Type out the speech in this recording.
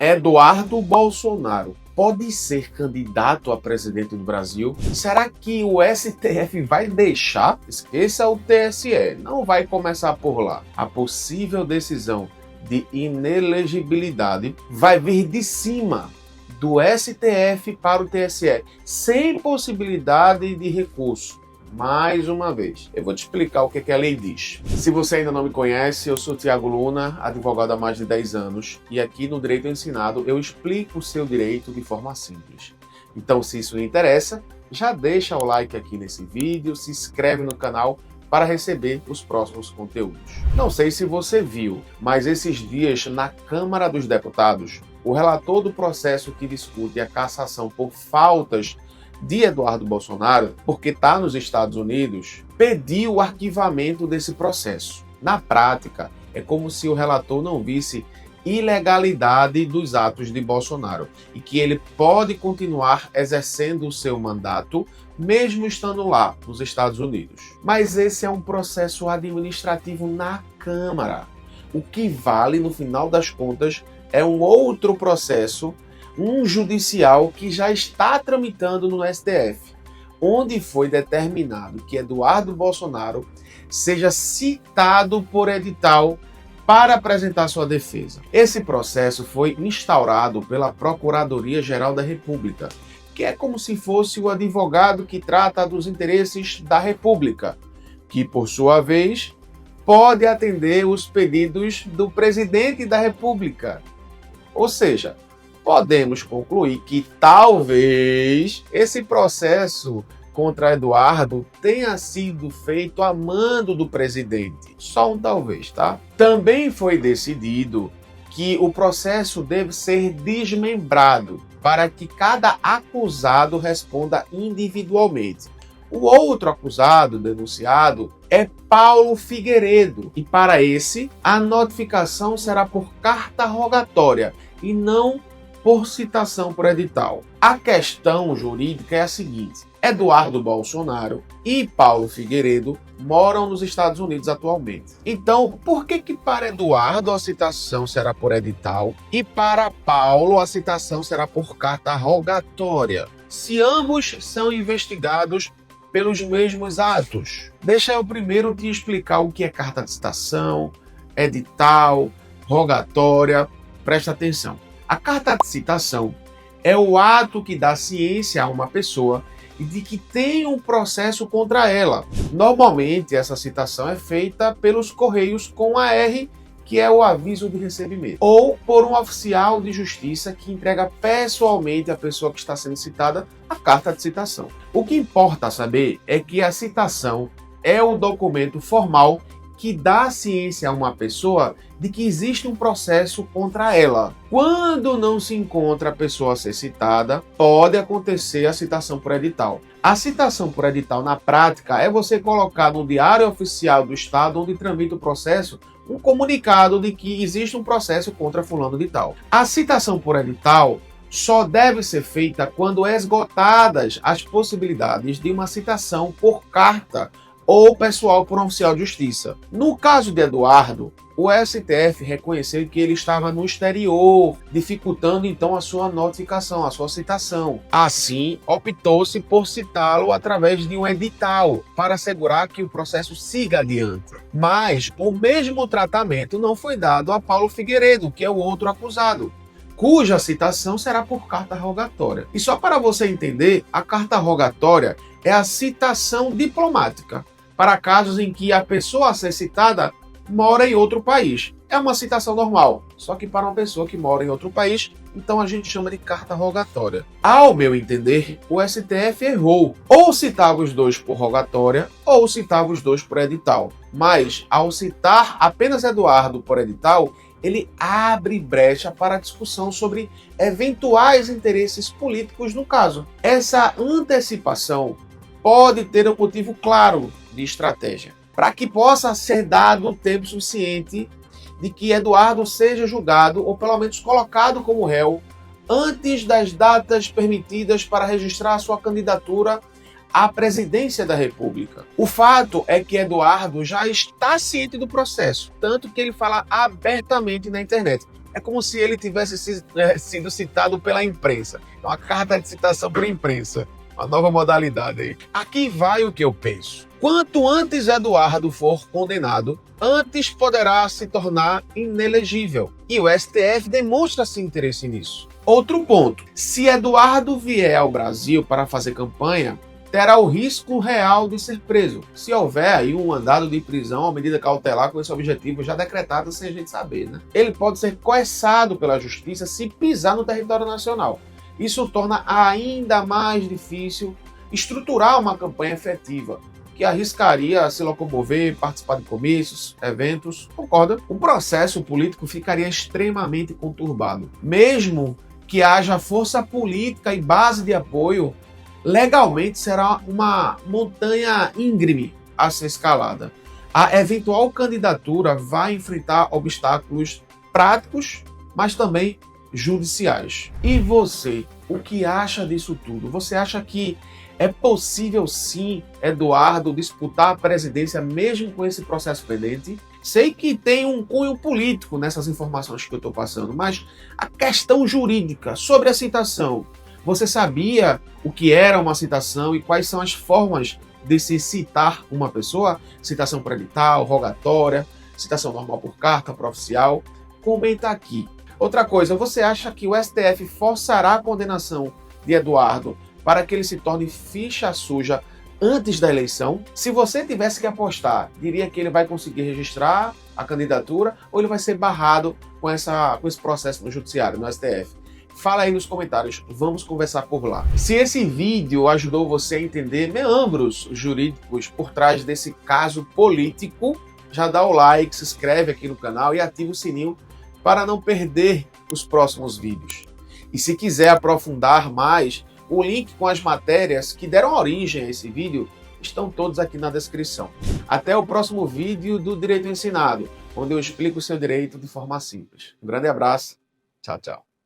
Eduardo Bolsonaro pode ser candidato a presidente do Brasil? Será que o STF vai deixar? Esqueça o TSE, não vai começar por lá. A possível decisão de inelegibilidade vai vir de cima do STF para o TSE, sem possibilidade de recurso. Mais uma vez, eu vou te explicar o que a lei diz. Se você ainda não me conhece, eu sou Thiago Luna, advogado há mais de 10 anos, e aqui no Direito Ensinado eu explico o seu direito de forma simples. Então, se isso lhe interessa, já deixa o like aqui nesse vídeo, se inscreve no canal para receber os próximos conteúdos. Não sei se você viu, mas esses dias na Câmara dos Deputados, o relator do processo que discute a cassação por faltas de Eduardo Bolsonaro, porque está nos Estados Unidos, pediu o arquivamento desse processo. Na prática, é como se o relator não visse ilegalidade dos atos de Bolsonaro e que ele pode continuar exercendo o seu mandato mesmo estando lá nos Estados Unidos. Mas esse é um processo administrativo na Câmara. O que vale, no final das contas, é um outro processo, um judicial que já está tramitando no STF, onde foi determinado que Eduardo Bolsonaro seja citado por edital para apresentar sua defesa. Esse processo foi instaurado pela Procuradoria-Geral da República, que é como se fosse o advogado que trata dos interesses da República, que, por sua vez, pode atender os pedidos do presidente da República. Ou seja, podemos concluir que talvez esse processo contra Eduardo tenha sido feito a mando do presidente. Só um talvez, tá? Também foi decidido que o processo deve ser desmembrado para que cada acusado responda individualmente. O outro acusado, denunciado, é Paulo Figueiredo. E para esse, a notificação será por carta rogatória e não por citação por edital. A questão jurídica é a seguinte: Eduardo Bolsonaro e Paulo Figueiredo moram nos Estados Unidos atualmente. Então, por que para Eduardo a citação será por edital e para Paulo a citação será por carta rogatória, se ambos são investigados pelos mesmos atos? Deixa eu primeiro te explicar o que é carta de citação, edital, rogatória. Presta atenção. A carta de citação é o ato que dá ciência a uma pessoa de que tem um processo contra ela. Normalmente, essa citação é feita pelos Correios com AR, que é o aviso de recebimento, ou por um oficial de justiça que entrega pessoalmente à pessoa que está sendo citada a carta de citação. O que importa saber é que a citação é o documento formal que dá ciência a uma pessoa de que existe um processo contra ela. Quando não se encontra a pessoa a ser citada, pode acontecer a citação por edital. A citação por edital, na prática, é você colocar no Diário Oficial do Estado, onde tramita o processo, um comunicado de que existe um processo contra fulano de tal. A citação por edital só deve ser feita quando esgotadas as possibilidades de uma citação por carta ou pessoal por um oficial de justiça. No caso de Eduardo, o STF reconheceu que ele estava no exterior, dificultando então a sua notificação, a sua citação. Assim, optou-se por citá-lo através de um edital, para assegurar que o processo siga adiante. Mas o mesmo tratamento não foi dado a Paulo Figueiredo, que é o outro acusado, cuja citação será por carta rogatória. E só para você entender, a carta rogatória é a citação diplomática para casos em que a pessoa a ser citada mora em outro país. É uma citação normal, só que para uma pessoa que mora em outro país, então a gente chama de carta rogatória. Ao meu entender, o STF errou. Ou citava os dois por rogatória, ou citava os dois por edital. Mas, ao citar apenas Eduardo por edital, ele abre brecha para a discussão sobre eventuais interesses políticos no caso. Essa antecipação pode ter um motivo claro de estratégia, para que possa ser dado tempo suficiente de que Eduardo seja julgado ou pelo menos colocado como réu antes das datas permitidas para registrar sua candidatura à presidência da República. O fato é que Eduardo já está ciente do processo, tanto que ele fala abertamente na internet. É como se ele tivesse sido citado pela imprensa. Uma carta de citação por imprensa. Uma nova modalidade aí. Aqui vai o que eu penso. Quanto antes Eduardo for condenado, antes poderá se tornar inelegível. E o STF demonstra-se interesse nisso. Outro ponto. Se Eduardo vier ao Brasil para fazer campanha, terá o risco real de ser preso. Se houver aí um mandado de prisão ou medida cautelar com esse objetivo já decretado sem a gente saber, né? Ele pode ser coerçado pela justiça se pisar no território nacional. Isso torna ainda mais difícil estruturar uma campanha efetiva, que arriscaria se locomover, participar de comícios, eventos, concorda? O processo político ficaria extremamente conturbado. Mesmo que haja força política e base de apoio, legalmente será uma montanha íngreme a ser escalada. A eventual candidatura vai enfrentar obstáculos práticos, mas também judiciais. E você, o que acha disso tudo? Você acha que é possível sim Eduardo disputar a presidência mesmo com esse processo pendente? Sei que tem um cunho político nessas informações que eu estou passando, mas a questão jurídica sobre a citação, você sabia o que era uma citação e quais são as formas de se citar uma pessoa? Citação por edital, rogatória, citação normal por carta, por oficial? Comenta aqui. Outra coisa, você acha que o STF forçará a condenação de Eduardo para que ele se torne ficha suja antes da eleição? Se você tivesse que apostar, diria que ele vai conseguir registrar a candidatura ou ele vai ser barrado com esse processo no judiciário, no STF? Fala aí nos comentários, vamos conversar por lá. Se esse vídeo ajudou você a entender meandros jurídicos por trás desse caso político, já dá o like, se inscreve aqui no canal e ativa o sininho para não perder os próximos vídeos. E se quiser aprofundar mais, o link com as matérias que deram origem a esse vídeo estão todos aqui na descrição. Até o próximo vídeo do Direito Ensinado, onde eu explico o seu direito de forma simples. Um grande abraço, tchau, tchau.